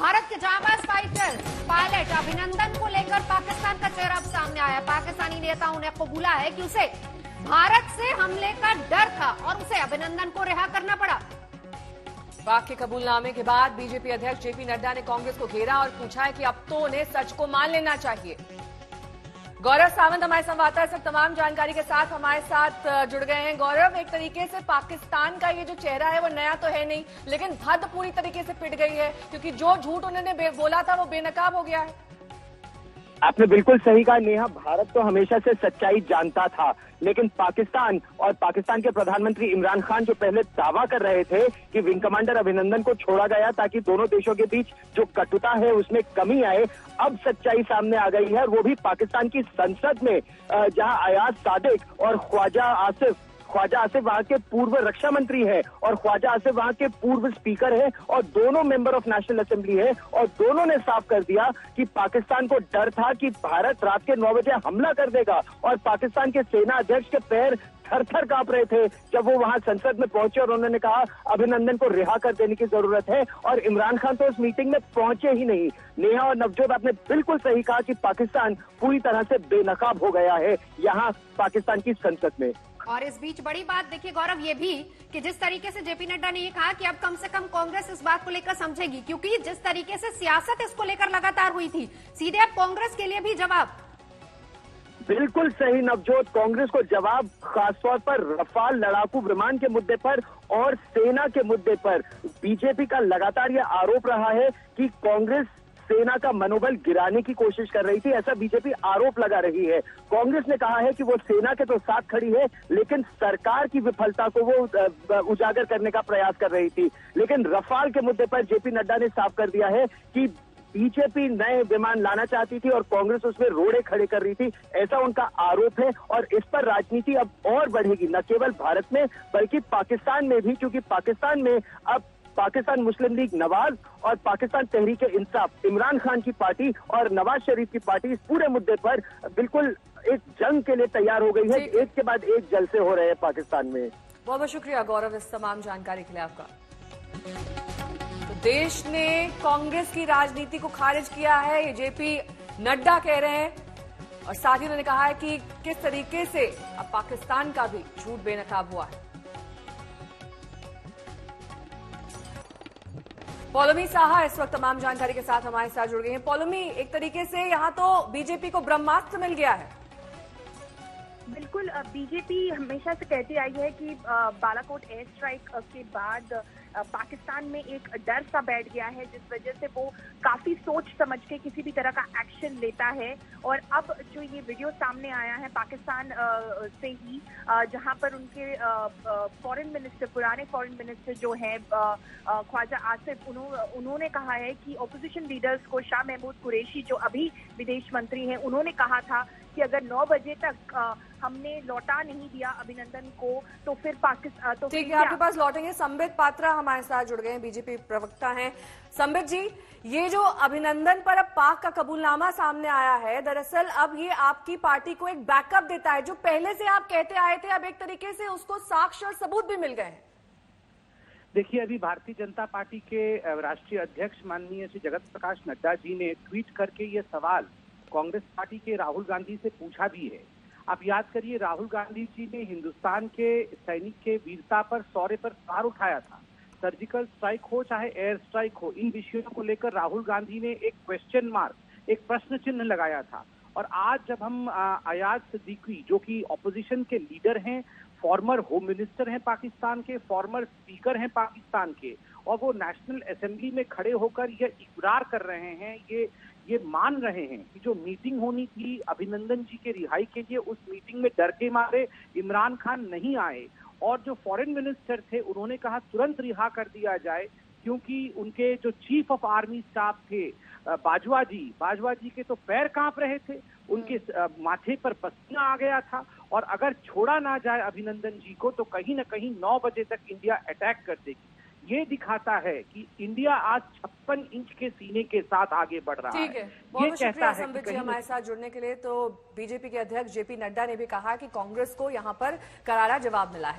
भारत के जाबाज fighter pilot अभिनंदन को लेकर पाकिस्तान का चेहरा अब सामने आया। पाकिस्तानी नेताओं ने कबूला है कि उसे भारत से हमले का डर था और उसे अभिनंदन को रिहा करना पड़ा। पाक के कबूलनामे के बाद बीजेपी अध्यक्ष जेपी नड्डा ने कांग्रेस को घेरा और पूछा है कि अब तो उन्हें सच को मान लेना चाहिए। गौरव सावंत हमारे संवाददाता इस वक्त तमाम जानकारी के साथ हमारे साथ जुड़ गए हैं। गौरव, एक तरीके से पाकिस्तान का ये जो चेहरा है वो नया तो है नहीं, लेकिन हद पूरी तरीके से पिट गई है, क्योंकि जो झूठ उन्होंने बोला था वो बेनकाब हो गया है। आपने बिल्कुल सही कहा नेहा, भारत तो हमेशा से सच्चाई जानता था, लेकिन पाकिस्तान और पाकिस्तान के प्रधानमंत्री इमरान खान जो पहले दावा कर रहे थे कि विंग कमांडर अभिनंदन को छोड़ा गया ताकि दोनों देशों के बीच जो कटुता है उसमें कमी आए, अब सच्चाई सामने आ गई है। वो भी पाकिस्तान की संसद में, जहां अयाज सादिक और ख्वाजा आसिफ वहां के पूर्व रक्षा मंत्री है और ख्वाजा आसिफ वहां के पूर्व स्पीकर है और दोनों मेंबर ऑफ नेशनल असेंबली है, और दोनों ने साफ कर दिया कि पाकिस्तान को डर था कि भारत रात के 9 बजे हमला कर देगा। और पाकिस्तान के सेना अध्यक्ष के पैर थर-थर कांप रहे थे जब वो वहां संसद में पहुंचे और उन्होंने कहा अभिनंदन को रिहा कर देने की जरूरत है, और इमरान खान तो उस मीटिंग में पहुंचे ही नहीं। नेहा और नवजोत, आपने बिल्कुल सही कहा कि पाकिस्तान पूरी तरह से बेनकाब हो गया है यहाँ पाकिस्तान की संसद में। और इस बीच बड़ी बात देखिए गौरव ये भी कि जिस तरीके से जेपी नड्डा ने ये कहा कि अब कम से कम कांग्रेस इस बात को लेकर समझेगी, क्योंकि जिस तरीके से सियासत इसको लेकर लगातार हुई थी, सीधे अब कांग्रेस के लिए भी जवाब। बिल्कुल सही नवजोत, कांग्रेस को जवाब खासतौर पर रफाल लड़ाकू विमान के मुद्दे पर और सेना के मुद्दे पर। बीजेपी का लगातार यह आरोप रहा है कि कांग्रेस सेना का मनोबल गिराने की कोशिश कर रही थी, ऐसा बीजेपी आरोप लगा रही है। कांग्रेस ने कहा है कि वो सेना के तो साथ खड़ी है, लेकिन सरकार की विफलता को वो उजागर करने का प्रयास कर रही थी। लेकिन रफाल के मुद्दे पर जेपी नड्डा ने साफ कर दिया है कि बीजेपी नए विमान लाना चाहती थी और कांग्रेस उसमें रोड़े खड़े कर रही थी, ऐसा उनका आरोप है। और इस पर राजनीति अब और बढ़ेगी, न केवल भारत में बल्कि पाकिस्तान में भी, क्योंकि पाकिस्तान में अब पाकिस्तान मुस्लिम लीग नवाज और पाकिस्तान तहरीक इंसाफ, इमरान खान की पार्टी और नवाज शरीफ की पार्टी इस पूरे मुद्दे पर बिल्कुल एक जंग के लिए तैयार हो गई है। एक के बाद एक जलसे हो रहे हैं पाकिस्तान में। बहुत बहुत शुक्रिया गौरव इस तमाम जानकारी के लिए आपका। तो देश ने कांग्रेस की राजनीति को खारिज किया है, ये जेपी नड्डा कह रहे हैं, और साथ ही उन्होंने कहा है कि किस तरीके से अब पाकिस्तान का भी झूठ बेनकाब हुआ है। पौलमी साहा इस वक्त तमाम जानकारी के साथ हमारे साथ जुड़ गई हैं। पौलमी, एक तरीके से यहाँ तो बीजेपी को ब्रह्मास्त्र मिल गया है। बिल्कुल, बीजेपी हमेशा से कहती आई है कि बालाकोट एयर स्ट्राइक के बाद पाकिस्तान में एक डर सा बैठ गया है, जिस वजह से वो काफी सोच समझ के किसी भी तरह का एक्शन लेता है। और अब जो ये वीडियो सामने आया है पाकिस्तान से ही, जहां पर उनके फॉरेन मिनिस्टर, पुराने फॉरेन मिनिस्टर जो हैं ख्वाजा आसिफ, उन्होंने कहा है कि ऑपोजिशन लीडर्स को, शाह महमूद कुरैशी जो अभी विदेश मंत्री हैं, उन्होंने कहा था कि अगर 9 बजे तक हमने लौटा नहीं दिया अभिनंदन को तो फिर पाकिस्तान तो ठीक है, आपके पास लौटेंगे। संबित पात्रा हमारे साथ जुड़ गए हैं, बीजेपी प्रवक्ता हैं। संबित जी, ये जो अभिनंदन पर अब पाक का कबूलनामा सामने आया है, दरअसल अब ये आपकी पार्टी को एक बैकअप देता है, जो पहले से आप कहते आए थे, अब एक तरीके से उसको साक्ष्य और सबूत भी मिल गए हैं। देखिए, अभी भारतीय जनता पार्टी के राष्ट्रीय अध्यक्ष माननीय श्री जगत प्रकाश नड्डा जी ने ट्वीट करके ये सवाल कांग्रेस पार्टी के राहुल गांधी से पूछा भी है। आप याद करिए, राहुल गांधी जी ने हिंदुस्तान के सैनिक के वीरता पर, शौर्य पर सवाल उठाया था। सर्जिकल स्ट्राइक हो चाहे एयर स्ट्राइक हो, इन विषयों को लेकर राहुल गांधी ने एक क्वेश्चन मार्क, एक प्रश्न चिन्ह लगाया था। और आज जब हम अयाज सिद्दीकी, जो कि ऑपोजिशन के लीडर हैं, फॉर्मर होम मिनिस्टर हैं पाकिस्तान के, फॉर्मर स्पीकर हैं पाकिस्तान के, और वो नेशनल असेंबली में खड़े होकर ये इकरार कर रहे हैं, ये मान रहे हैं कि जो मीटिंग होनी थी अभिनंदन जी के रिहाई के लिए, उस मीटिंग में डर के मारे इमरान खान नहीं आए, और जो फॉरेन मिनिस्टर थे उन्होंने कहा तुरंत रिहा कर दिया जाए, क्योंकि उनके जो चीफ ऑफ आर्मी स्टाफ थे बाजवा जी के तो पैर कांप रहे थे, उनके माथे पर पसीना आ गया था, और अगर छोड़ा ना जाए अभिनंदन जी को तो कहीं ना कहीं 9 बजे तक इंडिया अटैक कर देगी। ये दिखाता है कि इंडिया आज 56 इंच के सीने के साथ आगे बढ़ रहा है। ठीक है, बहुत शुक्रिया संबित जी हमारे साथ जुड़ने के लिए। तो बीजेपी के अध्यक्ष जेपी नड्डा ने भी कहा कि कांग्रेस को यहाँ पर करारा जवाब मिला है।